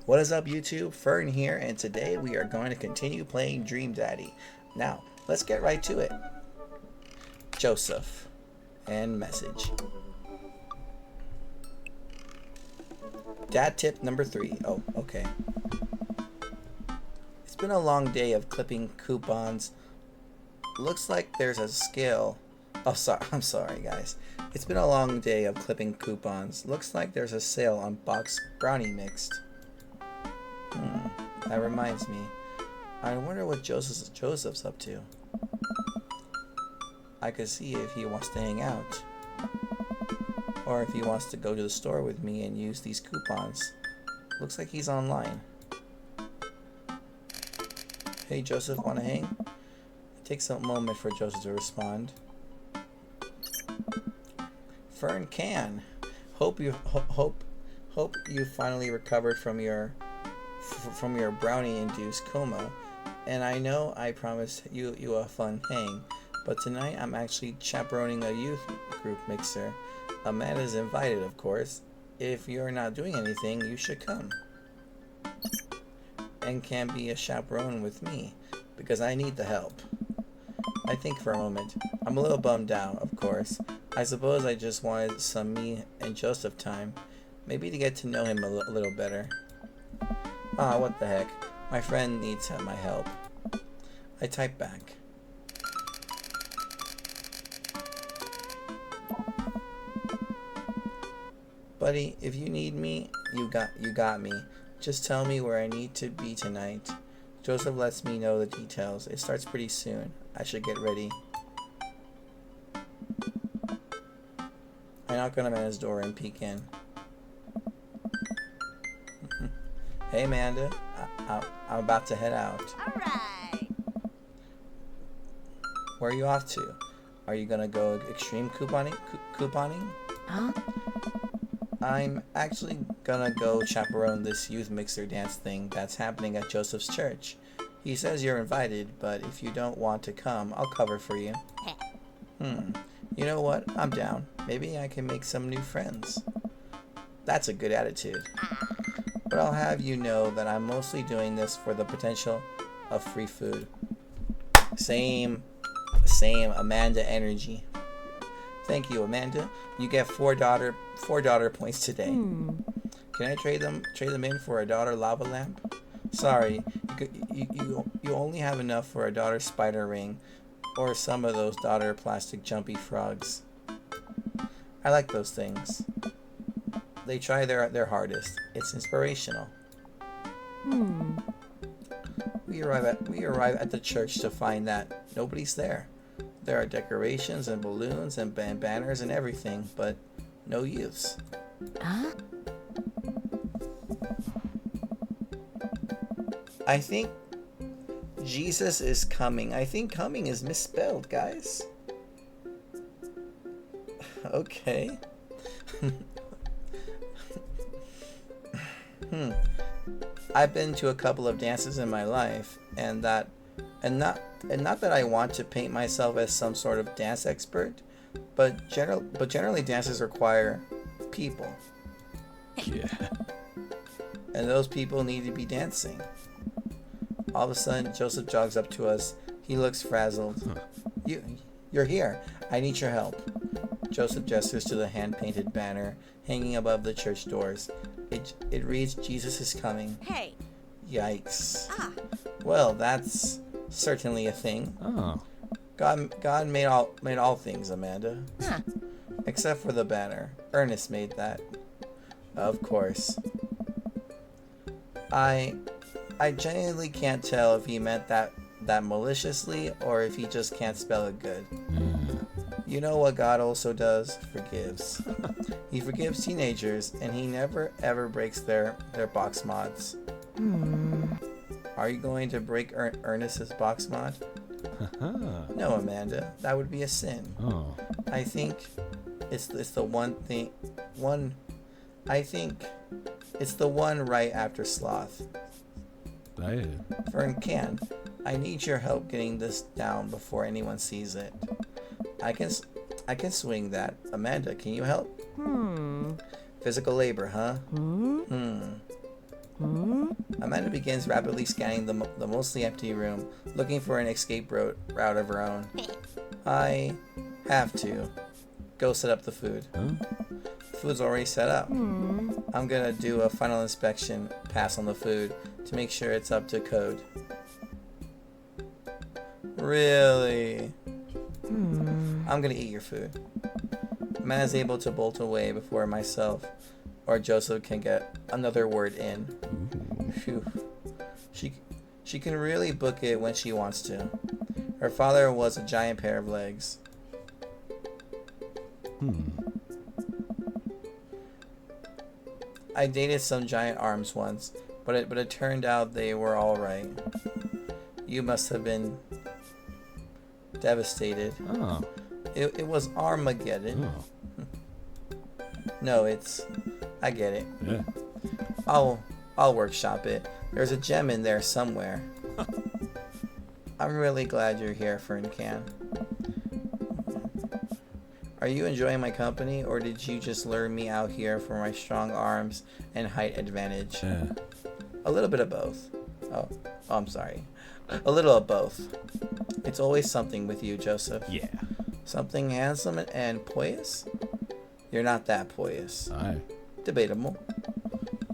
What is up, YouTube? Fern here, and today we are going to continue playing Dream Daddy. Now, let's get right to it. Joseph and message. Dad tip number 3. Oh, okay. It's been a long day of clipping coupons. Looks like there's a scale. Oh, sorry. I'm sorry, guys. It's been a long day of clipping coupons. Looks like there's a sale on box brownie mixed. That reminds me. I wonder what Joseph's up to. I could see if he wants to hang out. Or if he wants to go to the store with me and use these coupons. Looks like he's online. Hey Joseph, wanna hang? It takes a moment for Joseph to respond. Fern can. Hope you finally recovered from your brownie-induced coma, and I know I promised you a fun hang, but tonight I'm actually chaperoning a youth group mixer. Amanda's invited, of course. If you're not doing anything, you should come and can be a chaperone with me, because I need the help. I think for a moment. I'm a little bummed out, of course. I suppose I just wanted some me and Joseph time, maybe to get to know him a little better. Ah, what the heck. My friend needs my help. I type back. Buddy, if you need me, you got me. Just tell me where I need to be tonight. Joseph lets me know the details. It starts pretty soon. I should get ready. I knock on Amanda's door and peek in. Hey Amanda, I'm about to head out. Alright. Where are you off to? Are you gonna go extreme couponing? Huh? I'm actually gonna go chaperone this youth mixer dance thing that's happening at Joseph's church. He says you're invited, but if you don't want to come, I'll cover for you. You know what? I'm down. Maybe I can make some new friends. That's a good attitude. But I'll have you know that I'm mostly doing this for the potential of free food. Same Amanda energy. Thank you, Amanda. You get four daughter points today. Can I trade them in for a daughter lava lamp? Sorry, you only have enough for a daughter spider ring, or some of those daughter plastic jumpy frogs. I like those things. They try their hardest. It's inspirational. We arrive at the church to find that nobody's there. There are decorations and balloons and banners and everything, but no youths. Huh? I think Jesus is coming. I think coming is misspelled, guys. Okay. I've been to a couple of dances in my life, and not that I want to paint myself as some sort of dance expert, but generally dances require people. Yeah. And those people need to be dancing. All of a sudden, Joseph jogs up to us. He looks frazzled. You're here. I need your help. Joseph gestures to the hand-painted banner hanging above the church doors. It reads, Jesus is coming. Hey. Yikes. Ah. Well, that's certainly a thing. Oh. God made all things, Amanda. Huh. Except for the banner. Ernest made that. Of course. I genuinely can't tell if he meant that maliciously or if he just can't spell it good. You know what God also does? Forgives. He forgives teenagers, and he never ever breaks their box mods. Are you going to break Ernest's box mod? No, Amanda. That would be a sin. Oh. I think it's the one right after sloth. Fern can. I need your help getting this down before anyone sees it. I can swing that. Amanda, can you help? Physical labor, huh? Amanda begins rapidly scanning the mostly empty room, looking for an escape route of her own. I have to go set up the food. Huh? The food's already set up. I'm gonna do a final inspection pass on the food to make sure it's up to code. Really? I'm gonna eat your food. Amanda's able to bolt away before myself or Joseph can get another word in. Phew. She can really book it when she wants to. Her father was a giant pair of legs. I dated some giant arms once, but it turned out they were all right. You must have been devastated. Oh. It was Armageddon. Oh. No, I get it. Yeah. I'll workshop it. There's a gem in there somewhere. I'm really glad you're here, Fern Can. Are you enjoying my company, or did you just lure me out here for my strong arms and height advantage? Yeah. A little bit of both. Oh, I'm sorry. A little of both. It's always something with you, Joseph. Yeah. Something handsome and poised? You're not that poised. Aye. Debatable.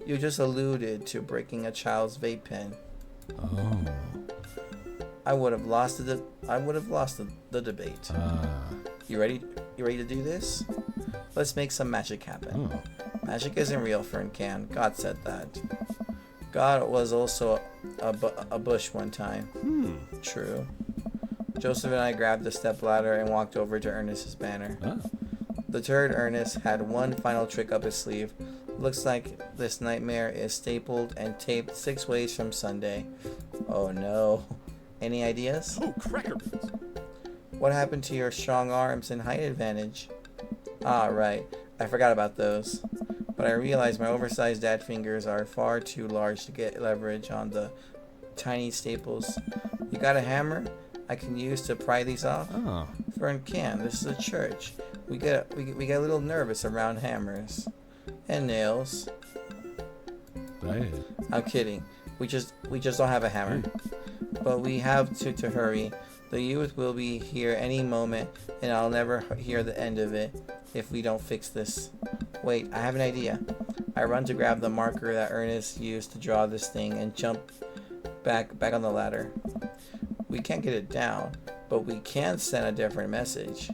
You just alluded to breaking a child's vape pen. Oh. I would have lost the debate. You ready? You ready to do this? Let's make some magic happen. Oh. Magic isn't real, Fern Can. God said that. God was also a bush one time. True. Joseph and I grabbed the stepladder and walked over to Ernest's banner. Oh. The turd Ernest had one final trick up his sleeve. Looks like this nightmare is stapled and taped 6 ways from Sunday. Oh no. Any ideas? Oh, cracker boots. What happened to your strong arms and height advantage? Ah, right. I forgot about those. But I realized my oversized dad fingers are far too large to get leverage on the tiny staples. You got a hammer I can use to pry these off? Oh. Fern Can, this is a church. We get a little nervous around hammers. And nails. Right. I'm kidding. We just don't have a hammer. But we have to hurry. The youth will be here any moment, and I'll never hear the end of it if we don't fix this. Wait, I have an idea. I run to grab the marker that Ernest used to draw this thing and jump back on the ladder. We can't get it down, but we can send a different message.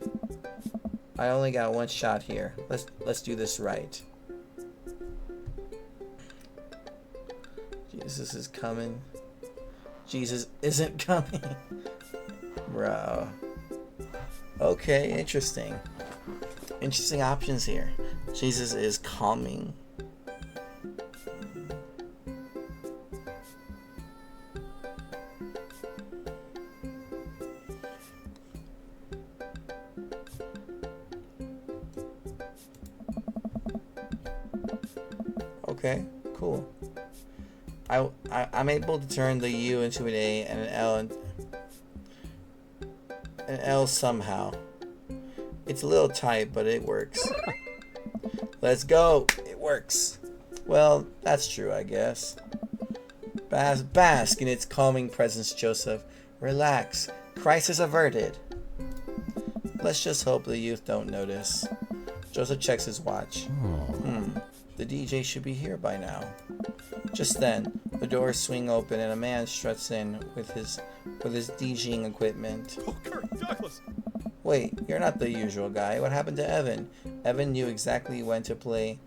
I only got one shot here. Let's do this right. Jesus is coming. Jesus isn't coming. Bro. Okay, interesting. Interesting options here. Jesus is coming. Okay, cool. I'm able to turn the U into an A and an L somehow. It's a little tight, but it works. Let's go. It works. Well, that's true, I guess. Bask in its calming presence, Joseph. Relax. Crisis averted. Let's just hope the youth don't notice. Joseph checks his watch. The DJ should be here by now. Just then, the doors swing open and a man struts in with his DJing equipment. Oh, Kirk Douglas. Wait, you're not the usual guy. What happened to Evan? Evan knew exactly when to play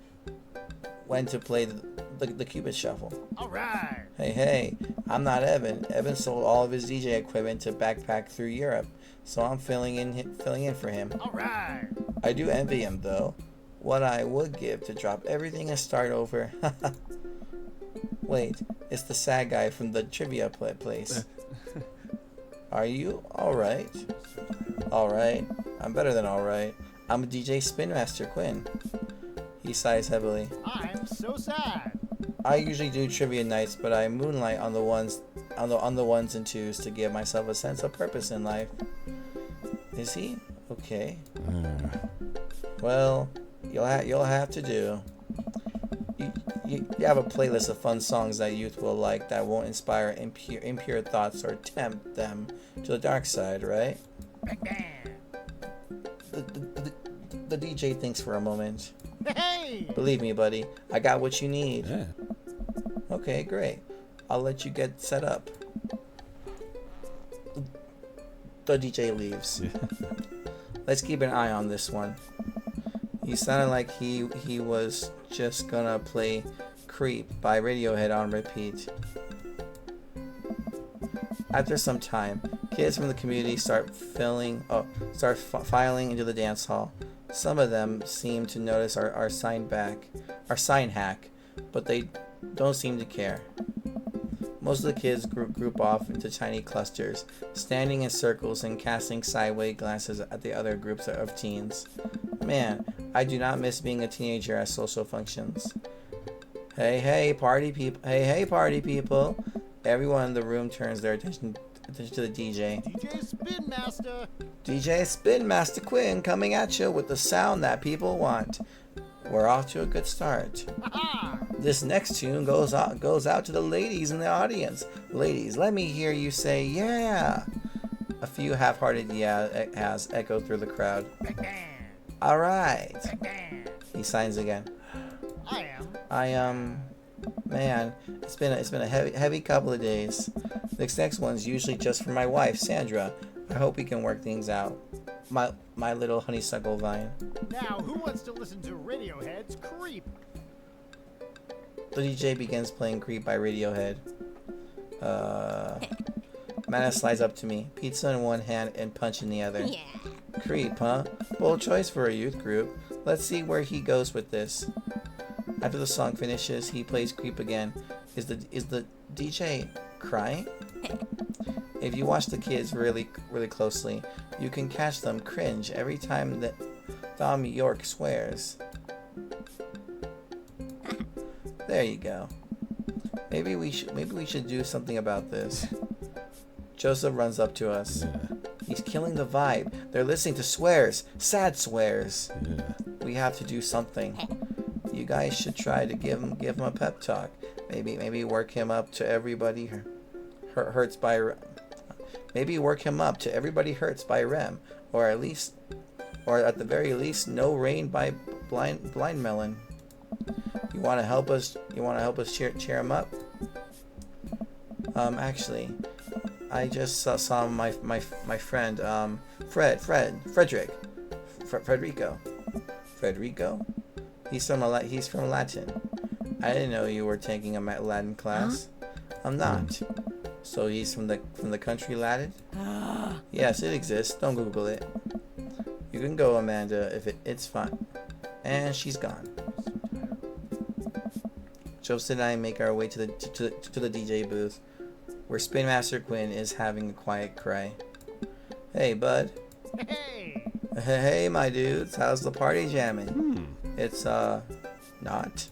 the Cupid Shuffle. All right. Hey, I'm not Evan. Evan sold all of his DJ equipment to backpack through Europe, so I'm filling in for him. All right. I do envy him though. What I would give to drop everything and start over. Wait, it's the sad guy from the trivia place. Are you alright? Alright. I'm better than alright. I'm a DJ Spin Master Quinn. He sighs heavily. I'm so sad. I usually do trivia nights, but I moonlight on the ones and twos to give myself a sense of purpose in life. Is he? Okay. Well, you'll have to do. You have a playlist of fun songs that youth will like that won't inspire impure thoughts or tempt them to the dark side, right? The DJ thinks for a moment. Hey! Believe me, buddy, I got what you need. Yeah. Okay, great. I'll let you get set up. The DJ leaves. Yeah. Let's keep an eye on this one. He sounded like he was just gonna play Creep by Radiohead on repeat. After some time, kids from the community start filing into the dance hall. Some of them seem to notice our sign hack, but they don't seem to care. Most of the kids group off into tiny clusters, standing in circles and casting sideways glances at the other groups of teens. Man, I do not miss being a teenager at social functions. Hey, party people! Hey, party people! Everyone in the room turns their attention to the DJ. DJ Spin Master! DJ Spin Master Quinn coming at you with the sound that people want. We're off to a good start. Ha-ha! This next tune goes out to the ladies in the audience. Ladies, let me hear you say yeah. A few half-hearted yeah has echoed through the crowd. All right. He signs again. I am. Man, it's been a heavy couple of days. This next one's usually just for my wife, Sandra. I hope we can work things out. My little honeysuckle vine. Now, who wants to listen to Radiohead's Creep? The DJ begins playing Creep by Radiohead. Mana slides up to me, pizza in one hand and punch in the other. Yeah. Creep, huh? Bold choice for a youth group. Let's see where he goes with this. After the song finishes, he plays Creep again. Is the DJ crying? If you watch the kids really closely, you can catch them cringe every time that Thom Yorke swears. There you go. Maybe we should do something about this. Joseph runs up to us. Yeah. He's killing the vibe. They're listening to swears, sad swears. Yeah. We have to do something. You guys should try to give him a pep talk. Maybe work him up to everybody hurts by. Maybe work him up to everybody hurts by Rem, or at the very least, No Rain by Blind Melon. You want to help us? Cheer him up? Actually, I just saw my friend Frederico. Frederico? He's from Latin. I didn't know you were taking a Latin class. Huh? I'm not. So he's from the country Latin? Yes, it exists. Don't Google it. You can go, Amanda, if it's fun. And she's gone. Joseph and I make our way to the DJ booth, where Spin Master Quinn is having a quiet cry. Hey, bud. Hey! Hey, my dudes. How's the party jamming? It's, not.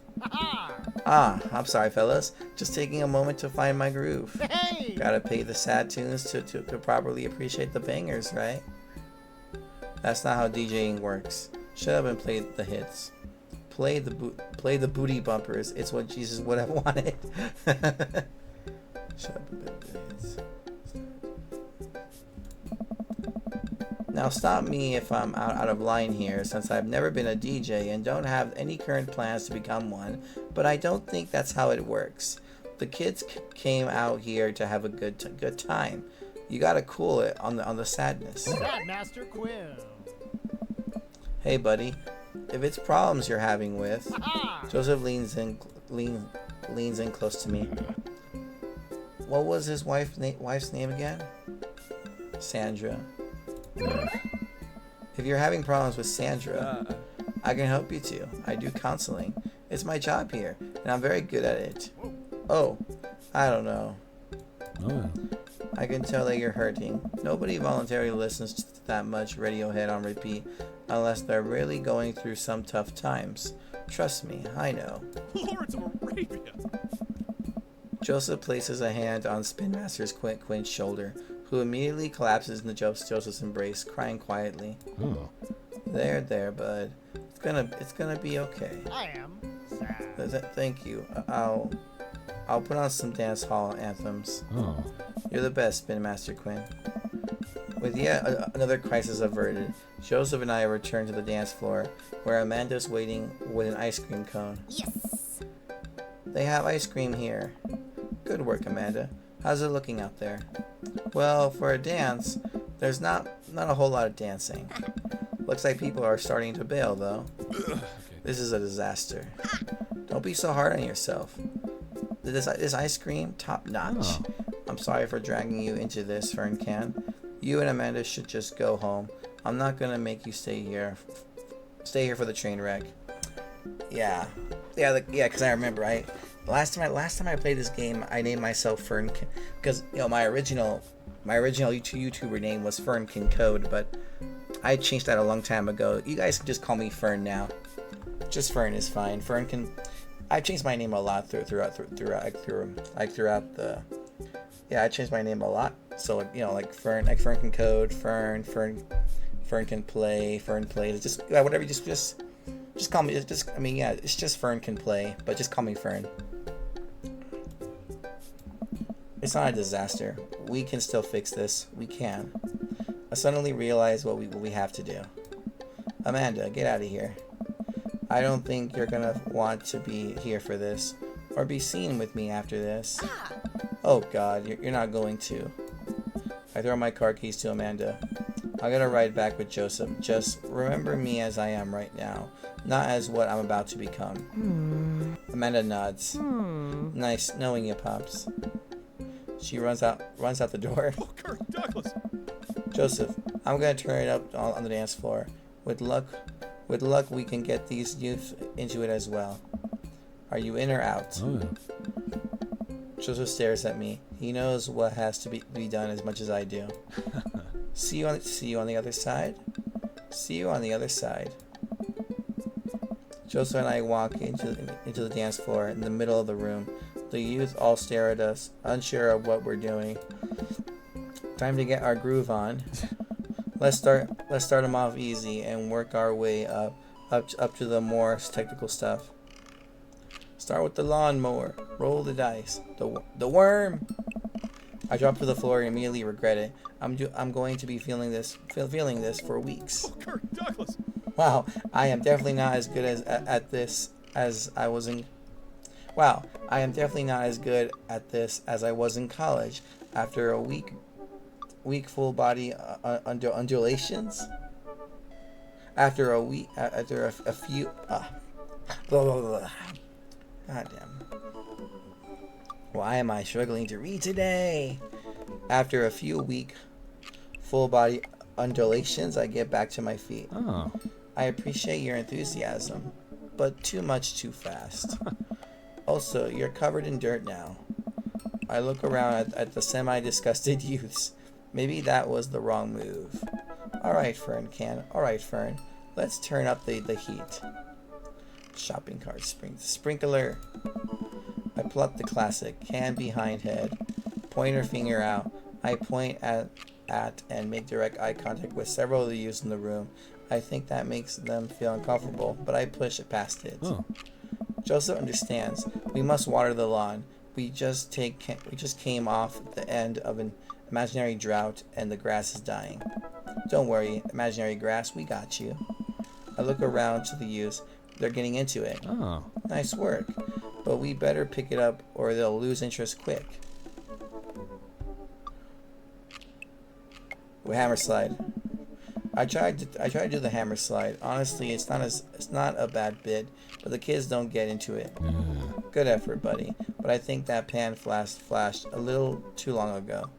I'm sorry, fellas. Just taking a moment to find my groove. Hey! Gotta pay the sad tunes to properly appreciate the bangers, right? That's not how DJing works. Shut up and play the hits. Play the booty bumpers. It's what Jesus would have wanted. Shut up and play the hits. Now stop me if I'm out of line here, since I've never been a DJ and don't have any current plans to become one, but I don't think that's how it works. The kids came out here to have a good time. You gotta cool it on the sadness. Sad Master Quinn. Hey buddy, if it's problems you're having with, Joseph leans in close to me. What was his wife's name again? Sandra. If you're having problems with Sandra, I can help you too. I do counseling. It's my job here, and I'm very good at it. Oh, I don't know. Oh. I can tell that you're hurting. Nobody voluntarily listens to that much Radiohead on repeat unless they're really going through some tough times. Trust me, I know. Lords of Arabia. Joseph places a hand on Spin Master's Quinn's shoulder, who immediately collapses into Joseph's embrace, crying quietly. Oh. There, bud. It's gonna be okay. I am sad. Thank you. I'll put on some dance hall anthems. Oh. You're the best, Spin Master Quinn. With yet another crisis averted, Joseph and I return to the dance floor, where Amanda's waiting with an ice cream cone. Yes. They have ice cream here. Good work, Amanda. How's it looking out there? Well, for a dance, there's not a whole lot of dancing. Looks like people are starting to bail, though. This is a disaster. Don't be so hard on yourself. This ice cream, top notch. Oh. I'm sorry for dragging you into this, Fern Can. You and Amanda should just go home. I'm not gonna make you stay here. Stay here for the train wreck. Yeah, because I remember, right? Last time I played this game, I named myself Fern, because my original YouTuber name was Fernkin Code, but I changed that a long time ago. You guys can just call me Fern now. Just Fern is fine. Fernkin. I've changed my name a lot throughout the. Yeah, I changed my name a lot. So like Fern can code, Fern can play, Fern plays. Just whatever. Just call me. It's just Fern can play, but just call me Fern. It's not a disaster. We can still fix this. We can. I suddenly realized what we have to do. Amanda, get out of here. I don't think you're gonna want to be here for this, or be seen with me after this. Oh God, you're not going to. I throw my car keys to Amanda. I'm gonna ride back with Joseph. Just remember me as I am right now, not as what I'm about to become. Amanda nods. Nice knowing you, Pops. She runs out the door. Oh, Kirk Douglas. Joseph, I'm gonna turn it up on the dance floor. With luck, we can get these youth into it as well. Are you in or out? Oh, yeah. Joseph stares at me. He knows what has to be done as much as I do. See you on the other side. See you on the other side. Joseph and I walk into the dance floor in the middle of the room. The youth all stare at us, unsure of what we're doing. Time to get our groove on. Let's start them off easy and work our way up to the more technical stuff. Start with the lawnmower. Roll the dice. The worm. I drop to the floor and immediately regret it. I'm going to be feeling this for weeks. Oh, Kirk Douglas. Wow, I am definitely not as good at this as I was in. Wow, I am definitely not as good at this as I was in college. After a week full body undulations. After a few. Blah, blah, blah. God damn. Why am I struggling to read today? After a few week full body undulations, I get back to my feet. Oh. I appreciate your enthusiasm, but too much too fast. Also, you're covered in dirt now. I look around at the semi-disgusted youths. Maybe that was the wrong move. Alright, Fern. Let's turn up the heat. Shopping cart sprinkler. I pluck the classic, hand behind head, pointer finger out. I point at and make direct eye contact with several of the youths in the room. I think that makes them feel uncomfortable, but I push it past it. Oh. Joseph understands. We must water the lawn. We just came off the end of an imaginary drought, and the grass is dying. Don't worry, imaginary grass, we got you. I look around to the youths. They're getting into it. Oh. Nice work. But we better pick it up or they'll lose interest quick. We hammer slide. I tried to do the hammer slide. Honestly, it's not a bad bit, but the kids don't get into it. Yeah. Good effort, buddy. But I think that pan flashed a little too long ago.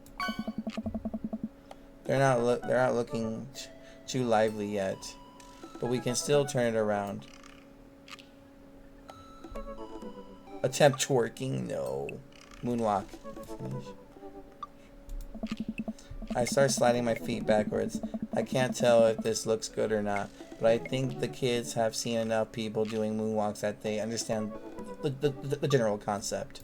They're not looking too lively yet, but we can still turn it around. Attempt twerking? No. Moonwalk. I start sliding my feet backwards. I can't tell if this looks good or not, but I think the kids have seen enough people doing moonwalks that they understand the general concept.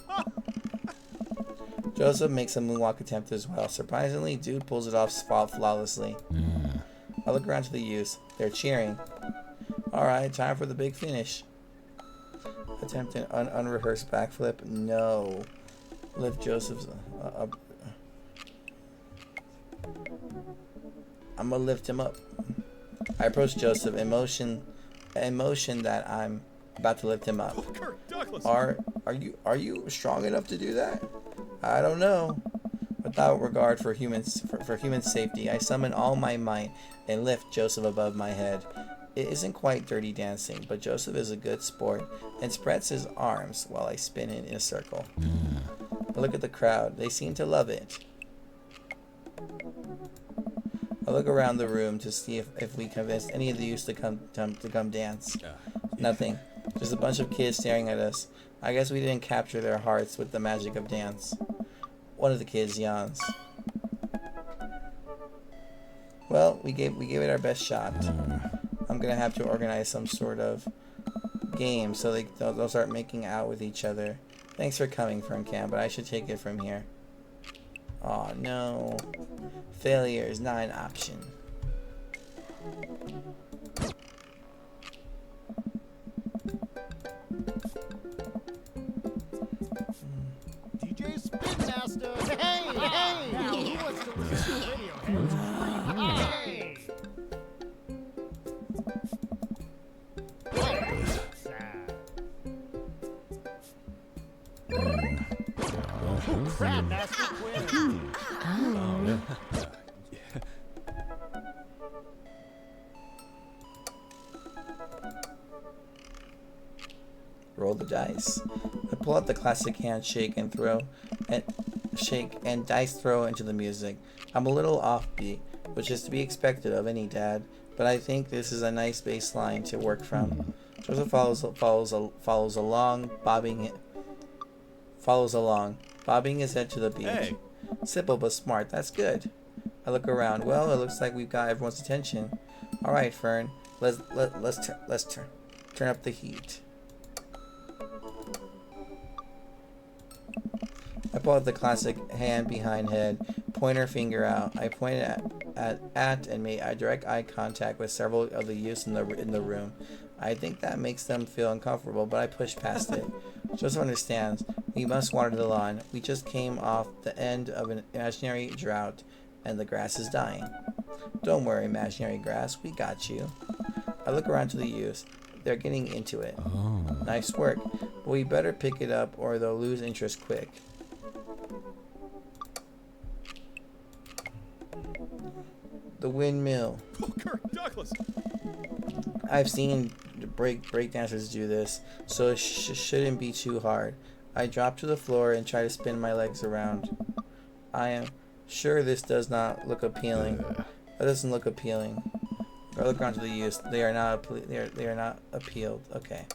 Joseph makes a moonwalk attempt as well. Surprisingly, dude pulls it off flawlessly. Yeah. I look around to the youths. They're cheering. Alright, time for the big finish. Attempt an unrehearsed backflip. No. Lift Joseph's up. I'm gonna lift him up. I approach Joseph in motion that I'm about to lift him up. Are you strong enough to do that? I don't know. Without regard for human safety, I summon all my might and lift Joseph above my head. It isn't quite dirty dancing, but Joseph is a good sport and spreads his arms while I spin it in a circle. I look at the crowd. They seem to love it. I look around the room to see if we convinced any of the youths to come dance. Nothing. Just a bunch of kids staring at us. I guess we didn't capture their hearts with the magic of dance. One of the kids yawns. Well, we gave it our best shot. I'm gonna have to organize some sort of game so they'll start making out with each other. Thanks for coming, Ferncam, but I should take it from here. Aw, no. Failure is not an option. DJ Spin Master. Hey, hey! Now who wants to listen to Radiohead's Hey! Sad. Crap, Master Quinn. Roll the dice. I pull out the classic handshake and shake and dice throw into the music. I'm a little offbeat, which is to be expected of any dad, but I think this is a nice baseline to work from. Joseph follows along, bobbing his head to the beat. Hey. Simple but smart. That's good. I look around. Well, it looks like we've got everyone's attention. All right, Fern. Let's turn up the heat. I pull out the classic hand behind head, pointer finger out. I pointed at and made direct eye contact with several of the youths in the room. I think that makes them feel uncomfortable, but I push past it. Joseph understands. We must water the lawn. We just came off the end of an imaginary drought, and the grass is dying. Don't worry, imaginary grass. We got you. I look around to the youths. They're getting into it. Nice work, but we better pick it up or they'll lose interest quick. The windmill. Kirk Douglas. I've seen break dancers do this, so it shouldn't be too hard. I drop to the floor and try to spin my legs around. I am sure this does not look appealing. That doesn't look appealing. I look around to the youths. They are not appealed. Okay.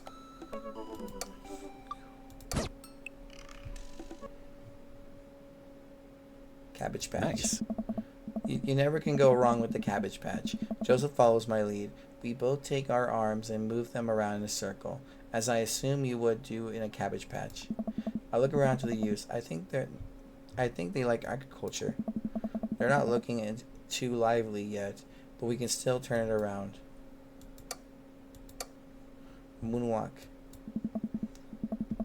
Cabbage Patch. Nice. You never can go wrong with the Cabbage Patch. Joseph follows my lead. We both take our arms and move them around in a circle, as I assume you would do in a Cabbage Patch. I look around to the youths. I think they like agriculture. They're not looking too lively yet, but we can still turn it around. Moonwalk.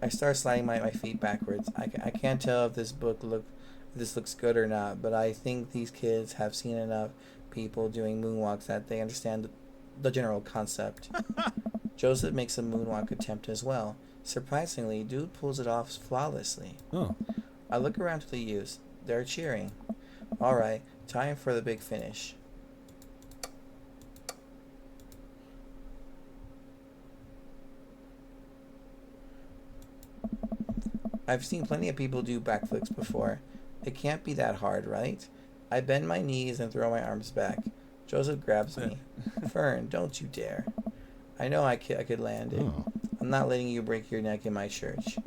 I start sliding my feet backwards. I can't tell if this looks good or not, but I think these kids have seen enough people doing moonwalks that they understand the general concept. Joseph makes a moonwalk attempt as well. Surprisingly, dude pulls it off flawlessly. Oh. I look around to the youths. They're cheering. Alright, time for the big finish. I've seen plenty of people do backflips before. It can't be that hard, right? I bend my knees and throw my arms back. Joseph grabs me. Fern, don't you dare. I know I could land it. Oh. I'm not letting you break your neck in my church.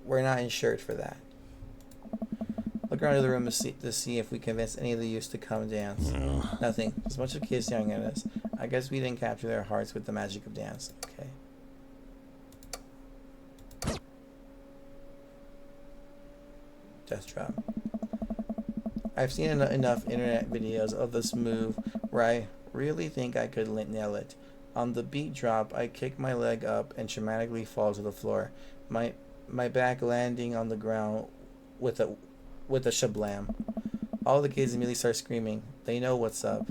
We're not insured for that. Look around the room to see if we convince any of the youths to come dance. Nothing. Just a bunch of kids staring at us. I guess we didn't capture their hearts with the magic of dance. Okay. Death drop. I've seen enough internet videos of this move where I really think I could nail it. On the beat drop, I kick my leg up and dramatically fall to the floor. My my back landing on the ground with a shablam. All the kids immediately start screaming. They know what's up.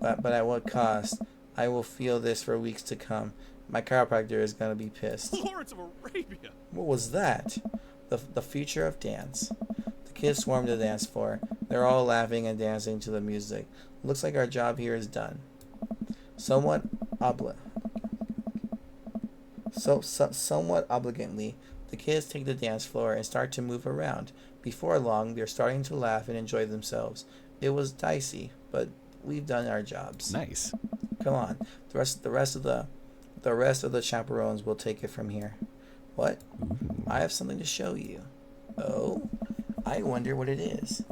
But at what cost? I will feel this for weeks to come. My chiropractor is gonna be pissed. Lawrence of Arabia! What was that? The future of dance. The kids swarm to the dance floor. They're all laughing and dancing to the music. Looks like our job here is done. Somewhat somewhat obligantly, the kids take the dance floor and start to move around. Before long, they're starting to laugh and enjoy themselves. It was dicey, but we've done our jobs. Nice. Come on, the rest of the chaperones will take it from here. What? I have something to show you. Oh, I wonder what it is.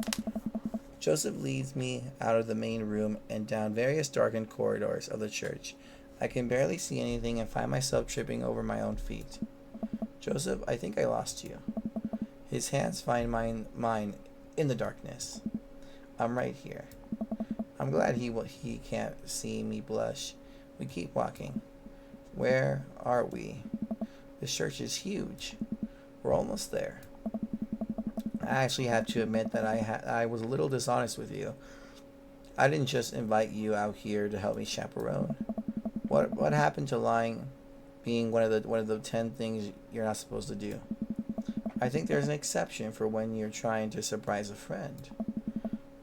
Joseph leads me out of the main room and down various darkened corridors of the church. I can barely see anything and find myself tripping over my own feet. Joseph, I think I lost you. His hands find mine in the darkness. I'm right here. I'm glad he can't see me blush. We keep walking. Where are we? This church is huge. We're almost there. I actually have to admit that I was a little dishonest with you. I didn't just invite you out here to help me chaperone. What happened to lying being one of the 10 things you're not supposed to do? I think there's an exception for when you're trying to surprise a friend.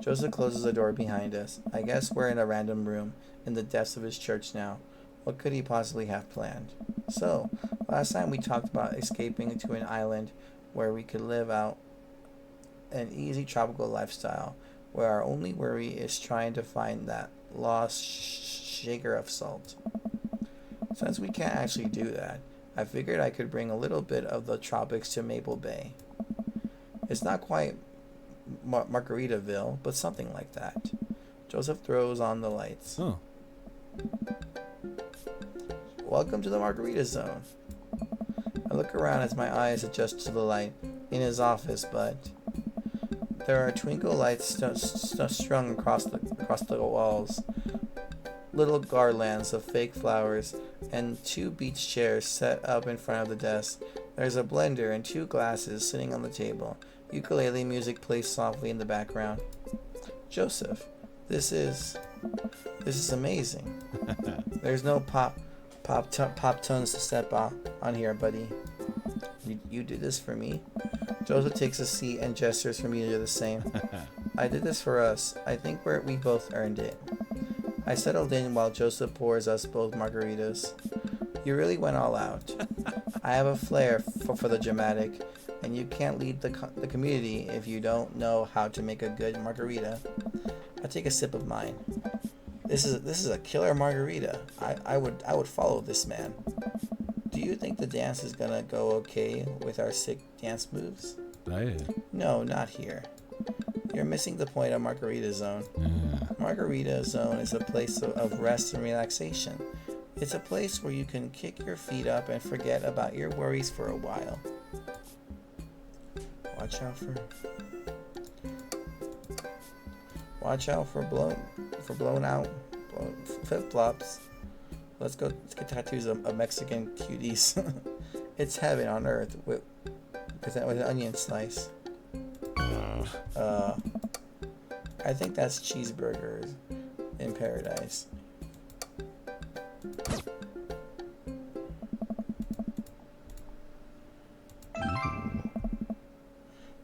Joseph closes the door behind us. I guess we're in a random room in the depths of his church now. What could he possibly have planned? So, last time we talked about escaping to an island where we could live out an easy tropical lifestyle, where our only worry is trying to find that lost shaker of salt. Since we can't actually do that, I figured I could bring a little bit of the tropics to Maple Bay. It's not quite Margaritaville, but something like that. Joseph throws on the lights. Oh. Welcome to the Margarita Zone. I look around as my eyes adjust to the light in his office, but there are twinkle lights strung across the walls, little garlands of fake flowers, and 2 beach chairs set up in front of the desk. There's a blender and 2 glasses sitting on the table. Ukulele music plays softly in the background. Joseph, this is amazing. There's no pop tones to step on here, buddy. You did this for me? Joseph takes a seat and gestures for me to do the same. I did this for us. I think we both earned it. I settled in while Joseph pours us both margaritas. You really went all out. I have a flair for the dramatic, and you can't lead the community if you don't know how to make a good margarita. I take a sip of mine. This is a killer margarita. I would follow this man. Do you think the dance is gonna go okay with our sick dance moves? Aye. No, not here. You're missing the point of Margarita Zone. Margarita Zone is a place of rest and relaxation. It's a place where you can kick your feet up and forget about your worries for a while. Watch out for blown out flip flops. Let's get tattoos of Mexican cuties. It's heaven on earth with an onion slice. I think that's cheeseburgers in paradise.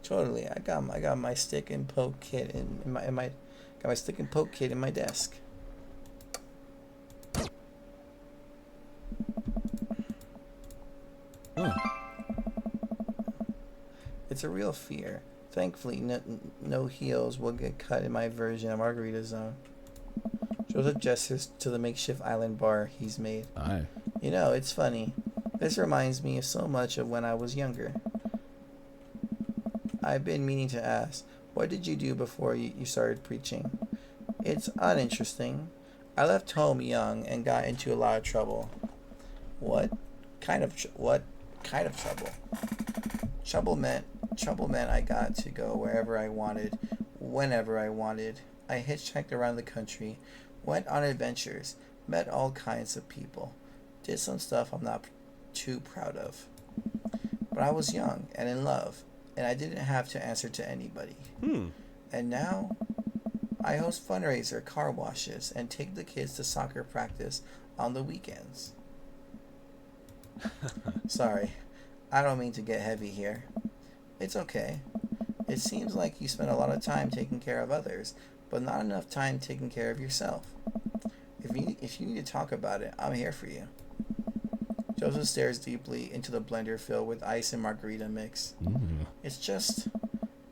Totally, I got my stick and poke kit in my stick and poke kit in my desk. Oh. It's a real fear. Thankfully, no heels will get cut in my version of Margarita Zone. Joseph gestures to the makeshift island bar he's made. Aye. You know, it's funny. This reminds me so much of when I was younger. I've been meaning to ask, what did you do before you started preaching? It's uninteresting. I left home young and got into a lot of trouble. What kind of trouble? Trouble meant I got to go wherever I wanted, whenever I wanted. I hitchhiked around the country, went on adventures, Met all kinds of people. Did some stuff I'm not too proud of. But I was young and in love, and I didn't have to answer to anybody. And now, I host fundraiser car washes and take the kids to soccer practice on the weekends. Sorry, I don't mean to get heavy here. It's okay. It seems like you spend a lot of time taking care of others, but not enough time taking care of yourself. If you need to talk about it, I'm here for you. Joseph stares deeply into the blender filled with ice and margarita mix. It's just,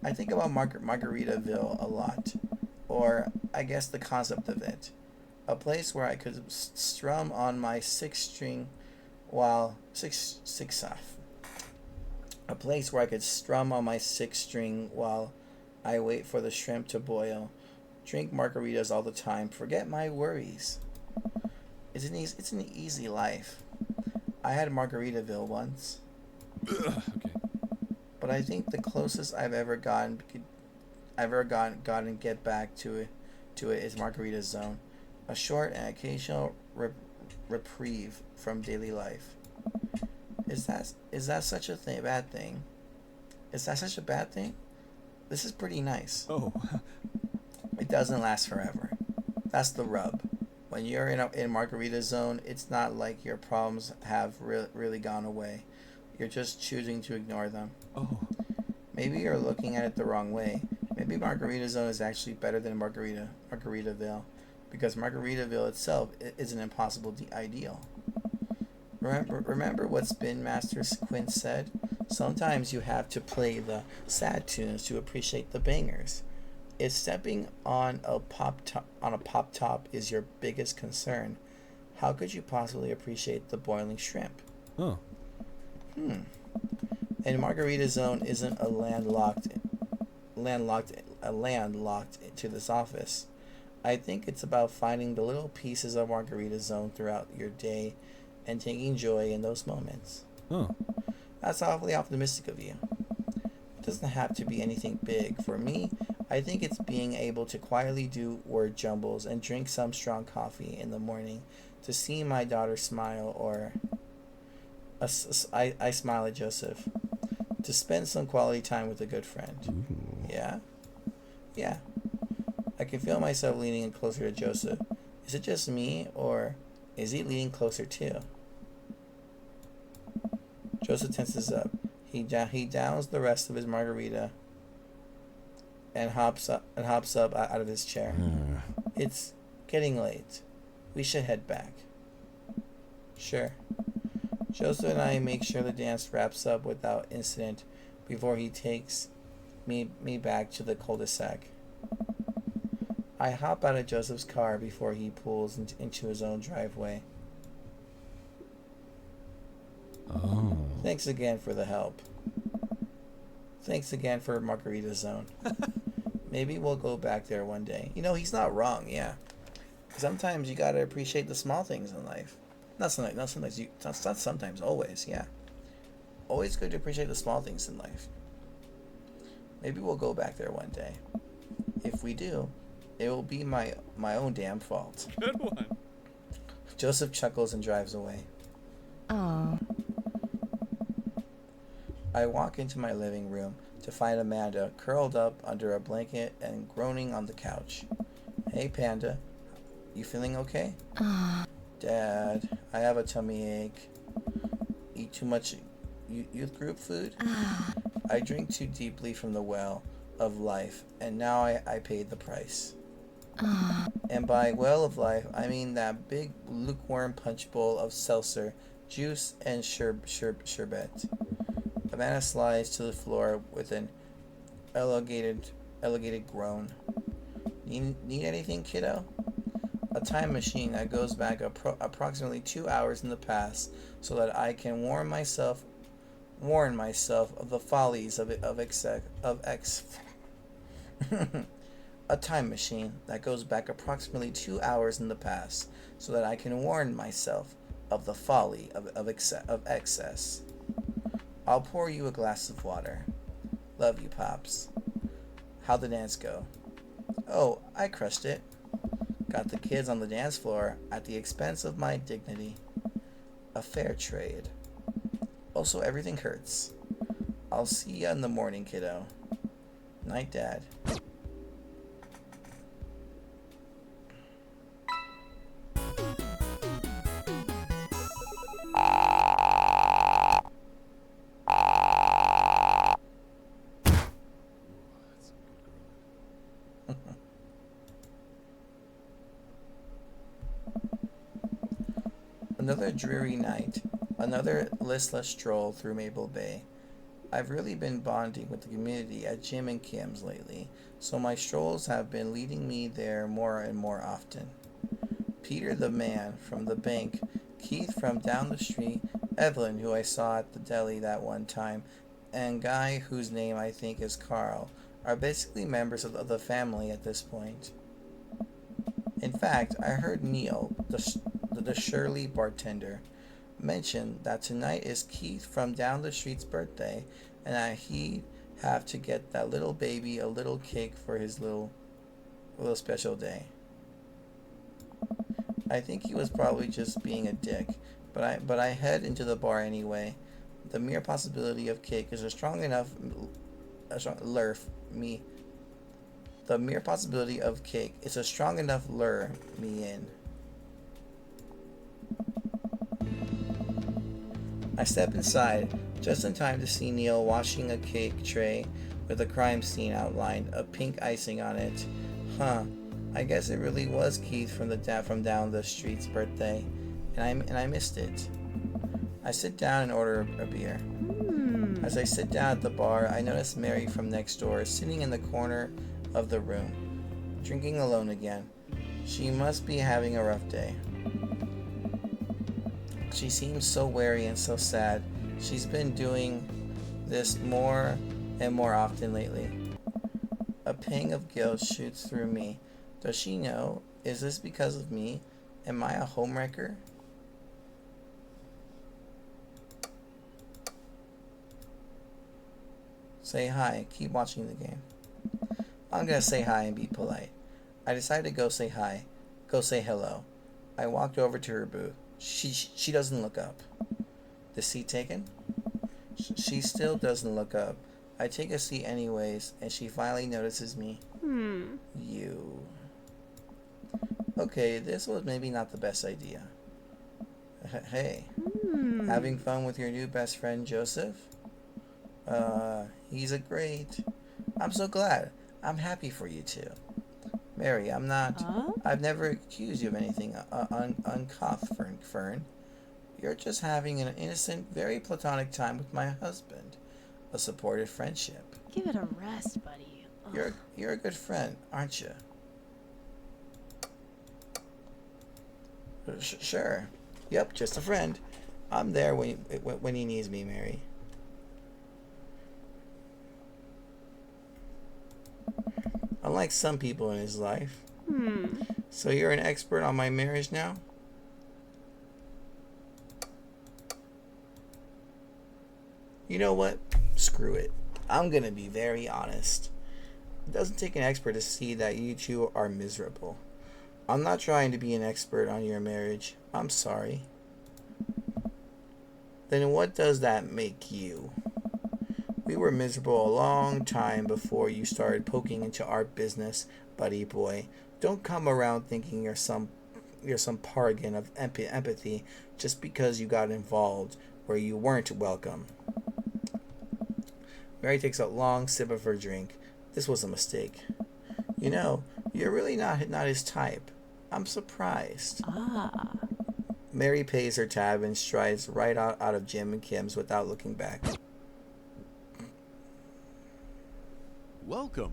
I think about Margaritaville a lot. Or, I guess the concept of it. A place where I could strum on my a place where I could strum on my sixth string while I wait for the shrimp to boil. Drink margaritas all the time. Forget my worries. It's an easy life. I had Margaritaville once. Okay. But I think the closest I've ever gotten get back to it is Margarita Zone. A short and occasional reprieve from daily life. Is that such a bad thing? Is that such a bad thing? This is pretty nice. Oh. It doesn't last forever. That's the rub. When you're in Margarita Zone, it's not like your problems have really gone away. You're just choosing to ignore them. Oh. Maybe you're looking at it the wrong way. Maybe Margarita Zone is actually better than Margaritaville, because Margaritaville itself is an impossible ideal. Remember what Spin Master Quinn said? Sometimes you have to play the sad tunes to appreciate the bangers. If stepping on a pop top is your biggest concern, how could you possibly appreciate the boiling shrimp? Oh. And Margarita Zone isn't a landlocked to this office. I think it's about finding the little pieces of Margarita Zone throughout your day and taking joy in those moments. Oh. That's awfully optimistic of you. It doesn't have to be anything big. For me, I think it's being able to quietly do word jumbles and drink some strong coffee in the morning to see my daughter smile, or I smile at Joseph. To spend some quality time with a good friend. Ooh. Yeah? Yeah. I can feel myself leaning in closer to Joseph. Is it just me, or is he leaning closer too? Joseph tenses up. He downs the rest of his margarita and hops up out of his chair. It's getting late. We should head back. Sure. Joseph and I make sure the dance wraps up without incident before he takes me back to the cul-de-sac. I hop out of Joseph's car before he pulls into his own driveway. Oh. Thanks again for the help. Thanks again for Margarita Zone. Maybe we'll go back there one day. You know, he's not wrong, yeah. Sometimes you gotta appreciate the small things in life. Not sometimes, always, yeah. Always good to appreciate the small things in life. Maybe we'll go back there one day. If we do, it will be my own damn fault. Good one. Joseph chuckles and drives away. Oh. I walk into my living room to find Amanda curled up under a blanket and groaning on the couch. Hey, Panda. You feeling okay? Dad, I have a tummy ache. Eat too much youth group food? I drink too deeply from the well of life, and now I paid the price. And by well of life, I mean that big lukewarm punch bowl of seltzer, juice, and sherbet. Amanda slides to the floor with an elongated groan. Need anything, kiddo? A time machine that goes back approximately 2 hours in the past, so that I can warn myself of the follies of a time machine that goes back approximately 2 hours in the past, so that I can warn myself of the folly of excess. I'll pour you a glass of water. Love you, Pops. How'd the dance go? Oh, I crushed it. Got the kids on the dance floor at the expense of my dignity. A fair trade. Also, everything hurts. I'll see ya in the morning, kiddo. Night, Dad. Another dreary night, another listless stroll through Maple Bay. I've really been bonding with the community at Jim and Kim's lately, so my strolls have been leading me there more and more often. Peter the man from the bank, Keith from down the street, Evelyn who I saw at the deli that one time, and Guy whose name I think is Carl, are basically members of the family at this point. In fact, I heard Neil, the Shirley bartender, mention that tonight is Keith from down the street's birthday, and that he'd have to get that little baby a little cake for his little special day. I think he was probably just being a dick, but I head into the bar anyway. The mere possibility of cake is a strong enough The mere possibility of cake is a strong enough lure me in. I step inside just in time to see Neil washing a cake tray with a crime scene outlined, a pink icing on it. Huh, I guess it really was Keith from down the street's birthday, and I missed it. I sit down and order a beer. As I sit down at the bar, I notice Mary from next door sitting in the corner of the room, drinking alone again. She must be having a rough day. She seems so weary and so sad. She's been doing this more and more often lately. A pang of guilt shoots through me. Does she know? Is this because of me? Am I a homewrecker? Say hi. Keep watching the game. I'm gonna say hi and be polite. I decided to go say hi. Go say hello. I walked over to her booth. She doesn't look up. The seat taken? She still doesn't look up. I take a seat anyways, and she finally notices me. You. Okay, this was maybe not the best idea. Hey. Having fun with your new best friend, Joseph? He's a great... I'm so glad. I'm happy for you two. Mary, I'm not... I've never accused you of anything uncouth, Fern. You're just having an innocent, very platonic time with my husband. A supportive friendship. Give it a rest, buddy. Ugh. You're a good friend, aren't you? Sure. Yep, just a friend. I'm there when he needs me, Mary. Unlike some people in his life. So you're an expert on my marriage now? You know what? Screw it. I'm gonna be very honest. It doesn't take an expert to see that you two are miserable. I'm not trying to be an expert on your marriage. I'm sorry. Then what does that make you? We were miserable a long time before you started poking into our business, buddy boy. Don't come around thinking you're some paragon of empathy just because you got involved where you weren't welcome. Mary takes a long sip of her drink. This was a mistake. You know, you're really not his type. I'm surprised. Mary pays her tab and strides right out of Jim and Kim's without looking back. Welcome.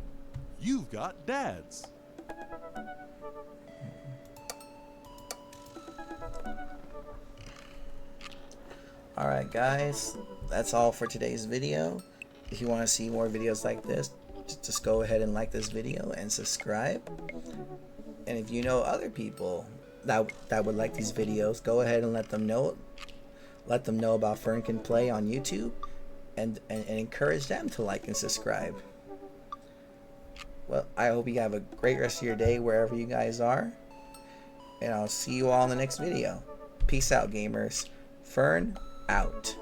You've got dads. Alright guys, that's all for today's video. If you want to see more videos like this, just go ahead and like this video and subscribe. And if you know other people that would like these videos, go ahead and let them know about Fern Can Play on YouTube, and encourage them to like and subscribe. Well, I hope you have a great rest of your day wherever you guys are, and I'll see you all in the next video. Peace out, gamers. Fern out.